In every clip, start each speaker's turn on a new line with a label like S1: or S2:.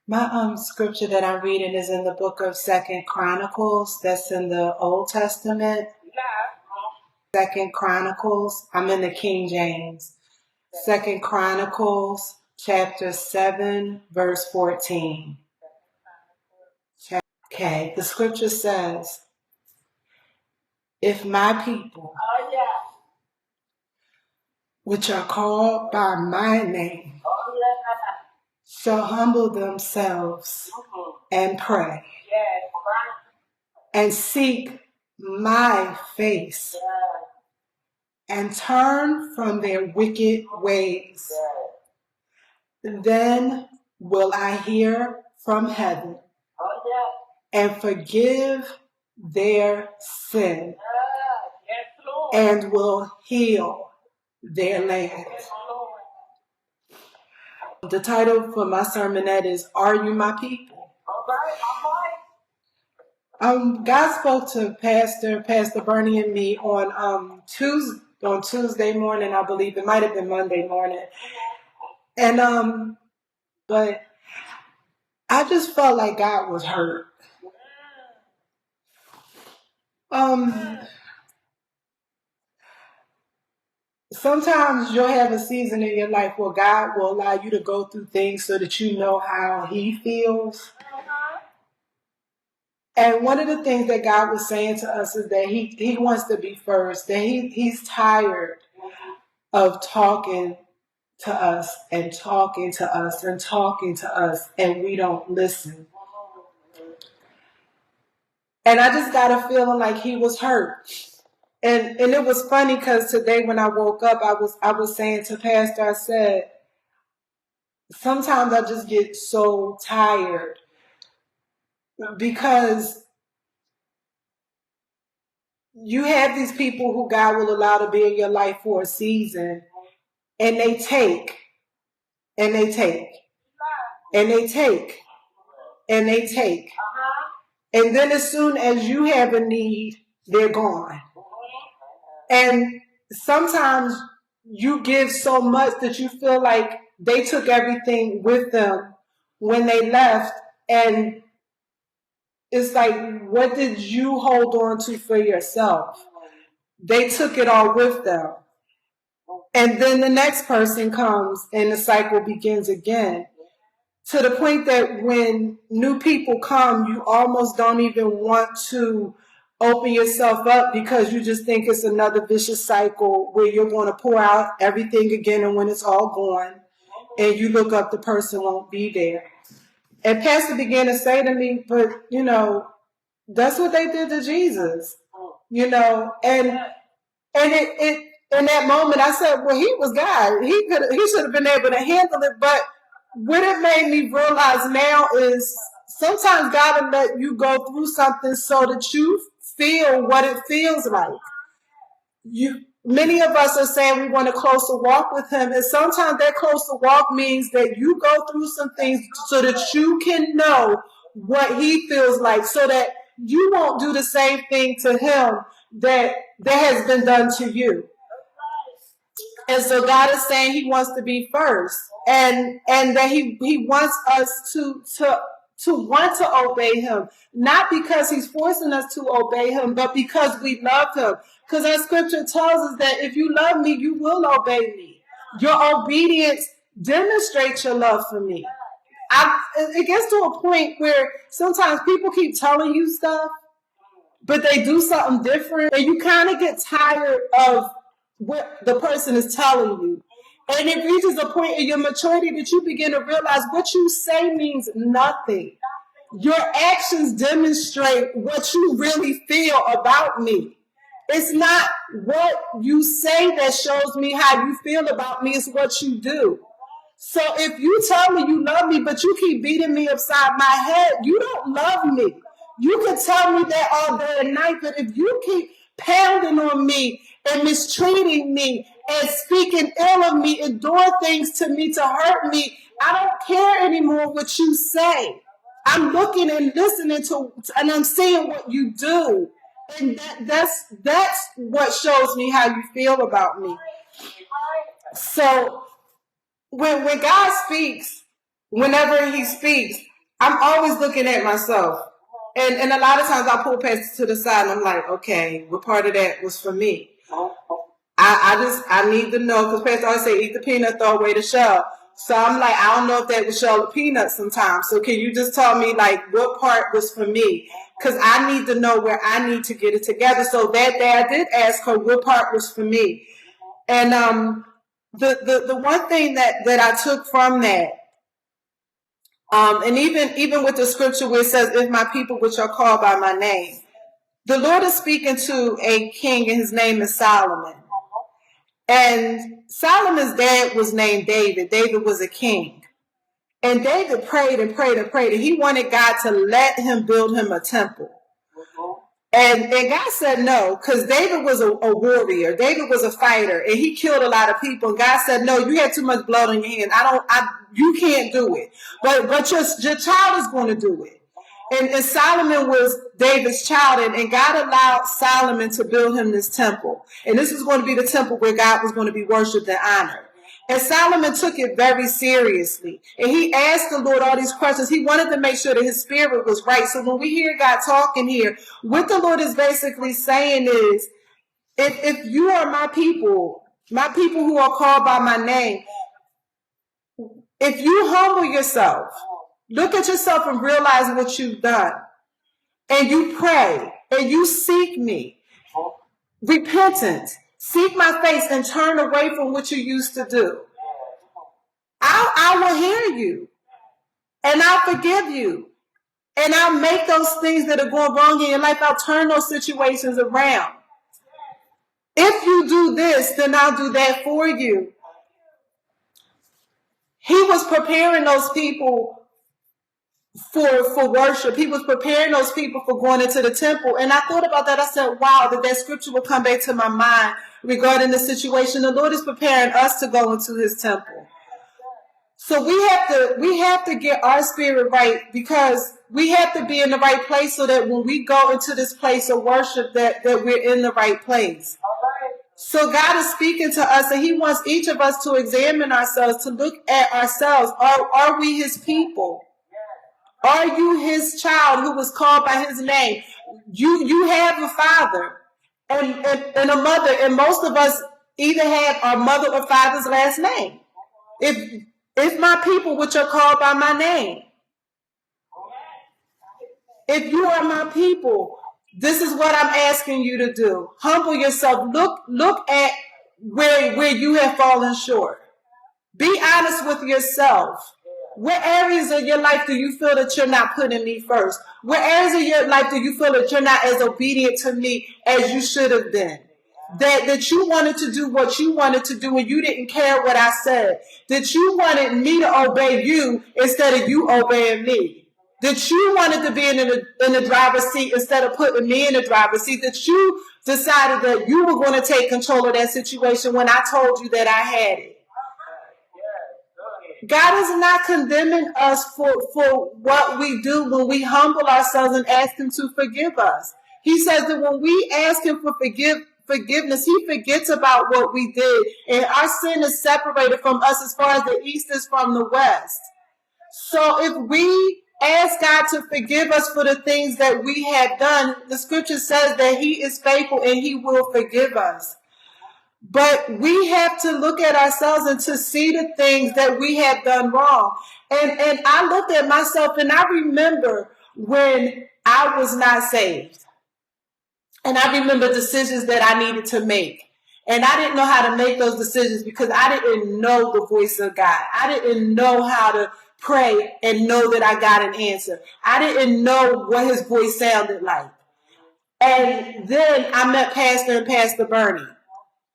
S1: My scripture that I'm reading is in the book of Second Chronicles. That's in the Old Testament. Second Chronicles. I'm in the King James. Second Chronicles, chapter 7, verse 14. Okay, the scripture says, if my people, which are called by my name, shall humble themselves and pray and seek my face and turn from their wicked ways, then will I hear from heaven and forgive their sin and will heal their land. The title for my sermonette is, Are You My People? God spoke to Pastor Bernie and me on Tuesday morning, I believe. It might have been Monday morning. And but I just felt like God was hurt. Sometimes you'll have a season in your life where God will allow you to go through things so that you know how He feels. And one of the things that God was saying to us is that He wants to be first, that He's tired of talking to us and talking to us and talking to us, and we don't listen. And I just got a feeling like He was hurt. And it was funny because today when I woke up, I was saying to Pastor, I said, sometimes I just get so tired because you have these people who God will allow to be in your life for a season, and they take, and they take, and they take, and they take. And then as soon as you have a need, they're gone. And sometimes you give so much that you feel like they took everything with them when they left. And it's like, what did you hold on to for yourself? They took it all with them. And then the next person comes and the cycle begins again. To the point that when new people come, you almost don't even want to open yourself up because you just think it's another vicious cycle where you're going to pour out everything again, and when it's all gone and you look up, the person won't be there. And Pastor began to say to me, but that's what they did to Jesus, and it in that moment I said, well, He was God. He should have been able to handle it. But what it made me realize now is sometimes God will let you go through something so that you feel what it feels like. Many of us are saying we want a closer walk with Him, and sometimes that closer walk means that you go through some things so that you can know what He feels like, so that you won't do the same thing to Him that has been done to you. And so God is saying He wants to be first, and that He wants us to want to obey Him, not because He's forcing us to obey Him, but because we love Him. Because our scripture tells us that if you love me, you will obey me. Your obedience demonstrates your love for me. It gets to a point where sometimes people keep telling you stuff, but they do something different, and you kind of get tired of what the person is telling you. And it reaches a point in your maturity that you begin to realize what you say means nothing. Your actions demonstrate what you really feel about me. It's not what you say that shows me how you feel about me, it's what you do. So if you tell me you love me, but you keep beating me upside my head, you don't love me. You can tell me that all day and night, but if you keep pounding on me and mistreating me and speaking ill of me and doing things to me to hurt me, I don't care anymore what you say. I'm looking and listening to, and I'm seeing what you do. And that's what shows me how you feel about me. So when God speaks, whenever He speaks, I'm always looking at myself. And a lot of times I pull Pastor to the side and I'm like, okay, what part of that was for me? I need to know, because Pastor always say, eat the peanut, throw away the shell. So I'm like, I don't know if that was shell or peanut sometimes. So can you just tell me, like, what part was for me? Because I need to know where I need to get it together. So that day I did ask her what part was for me. And the one thing that I took from that, and even with the scripture where it says, if my people which are called by my name, the Lord is speaking to a king and his name is Solomon. And Solomon's dad was named David. David was a king. And David prayed and prayed and prayed. And he wanted God to let him build him a temple. And God said no, because David was a warrior. David was a fighter. And he killed a lot of people. And God said, no, you had too much blood on your hands. You can't do it. But your child is going to do it. And Solomon was David's child, and God allowed Solomon to build him this temple. And this was going to be the temple where God was going to be worshipped and honored. And Solomon took it very seriously. And he asked the Lord all these questions. He wanted to make sure that his spirit was right. So when we hear God talking here, what the Lord is basically saying is, if you are my people who are called by my name, if you humble yourself, look at yourself and realize what you've done, and you pray, and you seek me, repentant, seek my face and turn away from what you used to do, I will hear you, and I'll forgive you, and I'll make those things that are going wrong in your life, I'll turn those situations around. If you do this, then I'll do that for you. He was preparing those people for worship. He was preparing those people for going into the temple. And I thought about that. I said, wow, that scripture will come back to my mind regarding the situation. The Lord is preparing us to go into his temple. So we have to get our spirit right, because we have to be in the right place so that when we go into this place of worship that we're in the right place. So God is speaking to us, and he wants each of us to examine ourselves, to look at ourselves. Are we his people? Are you his child who was called by his name? You have a father and a mother, and most of us either have our mother or father's last name. If my people which are called by my name, if you are my people, this is what I'm asking you to do. Humble yourself. Look at where you have fallen short. Be honest with yourself. What areas of your life do you feel that you're not putting me first? What areas of your life do you feel that you're not as obedient to me as you should have been? That you wanted to do what you wanted to do and you didn't care what I said. That you wanted me to obey you instead of you obeying me. That you wanted to be in the driver's seat instead of putting me in the driver's seat. That you decided that you were going to take control of that situation when I told you that I had it. God is not condemning us for what we do when we humble ourselves and ask him to forgive us. He says that when we ask him for forgiveness, he forgets about what we did. And our sin is separated from us as far as the east is from the west. So if we ask God to forgive us for the things that we have done, the scripture says that he is faithful and he will forgive us. But we have to look at ourselves and to see the things that we have done wrong. And I looked at myself and I remember when I was not saved. And I remember decisions that I needed to make. And I didn't know how to make those decisions because I didn't know the voice of God. I didn't know how to pray and know that I got an answer. I didn't know what his voice sounded like. And then I met Pastor and Pastor Bernie.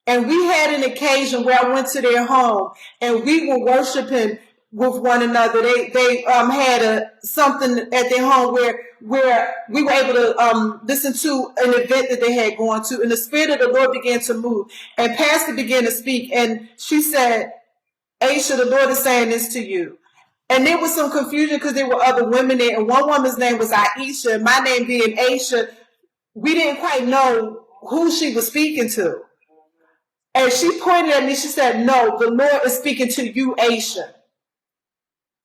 S1: And we had an occasion where I went to their home and we were worshiping with one another. They had something at their home where we were able to listen to an event that they had gone to, and the Spirit of the Lord began to move. And Pastor began to speak, and she said, Asheai, the Lord is saying this to you. And there was some confusion because there were other women there, and one woman's name was Aisha, and my name being Asheai, we didn't quite know who she was speaking to. And she pointed at me, she said, no, the Lord is speaking to you, Asheai.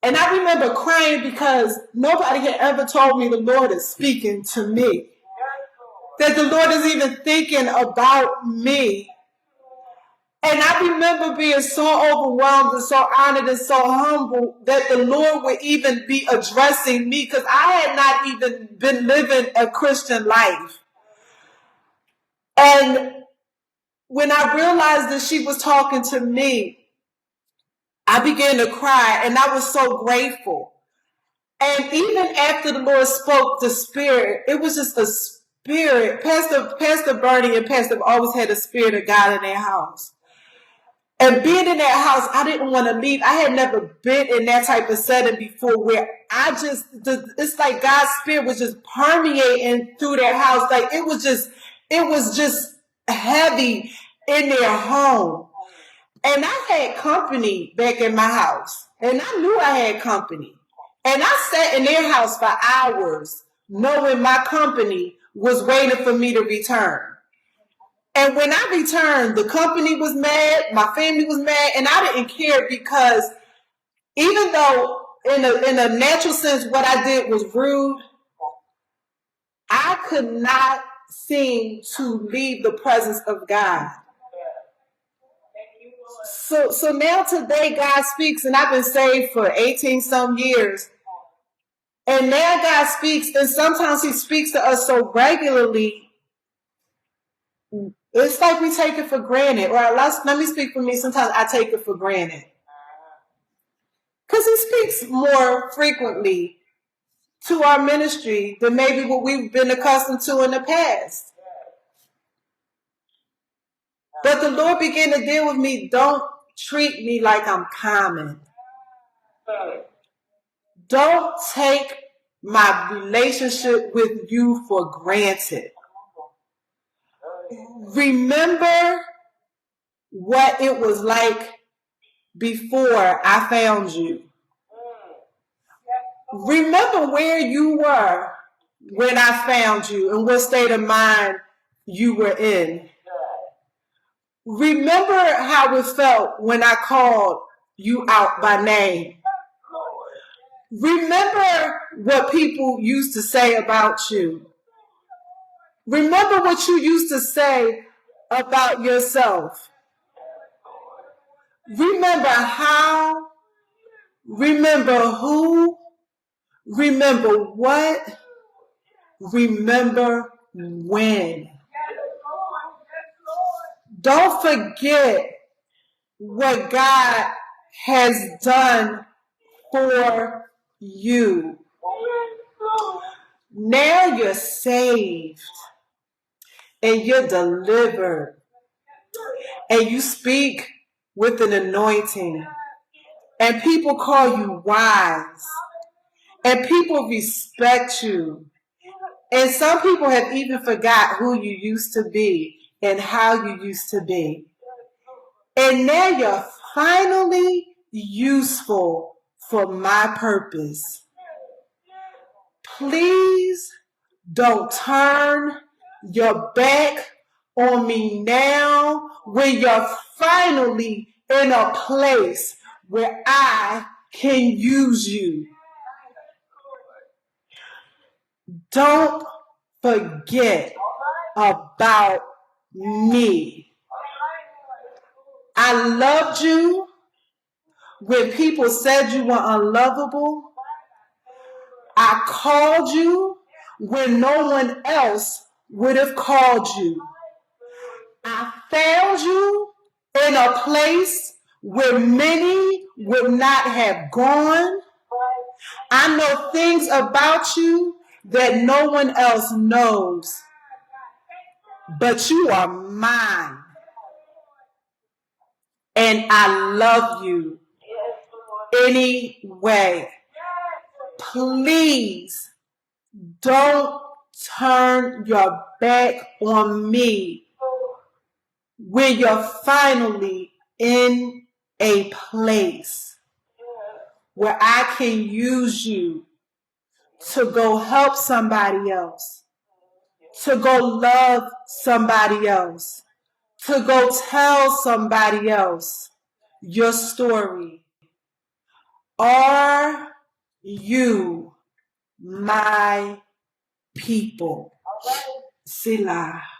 S1: And I remember crying because nobody had ever told me the Lord is speaking to me. That the Lord is even thinking about me. And I remember being so overwhelmed and so honored and so humble that the Lord would even be addressing me, because I had not even been living a Christian life. And when I realized that she was talking to me, I began to cry, and I was so grateful. And even after the Lord spoke the Spirit, it was just a spirit. Pastor Bernie and Pastor always had the Spirit of God in their house. And being in that house, I didn't want to leave. I had never been in that type of setting before, where it's like God's Spirit was just permeating through their house. Like it was just heavy in their home. And I had company back in my house. And I knew I had company. And I sat in their house for hours, knowing my company was waiting for me to return. And when I returned, the company was mad, my family was mad, and I didn't care, because even though in a natural sense what I did was rude, I could not seem to leave the presence of God. So now today God speaks, and I've been saved for 18 some years. And now God speaks, and sometimes he speaks to us so regularly, it's like we take it for granted. Or let me speak for me. Sometimes I take it for granted. Because he speaks more frequently to our ministry than maybe what we've been accustomed to in the past. But the Lord began to deal with me. Don't treat me like I'm common. Don't take my relationship with you for granted. Remember what it was like before I found you. Remember where you were when I found you and what state of mind you were in. Remember how it felt when I called you out by name. Remember what people used to say about you. Remember what you used to say about yourself. Remember how, remember who, remember what, remember when. Don't forget what God has done for you. Now you're saved and you're delivered, and you speak with an anointing, and people call you wise, and people respect you, and some people have even forgot who you used to be and how you used to be. And now you're finally useful for my purpose. Please don't turn your back on me now, when you're finally in a place where I can use you. Don't forget about me. I loved you when people said you were unlovable. I called you when no one else would have called you. I found you in a place where many would not have gone. I know things about you that no one else knows. But you are mine. And I love you anyway. Please don't turn your back on me when you're finally in a place where I can use you to go help somebody else, to go love somebody else, to go tell somebody else your story. Are you my people? Selah.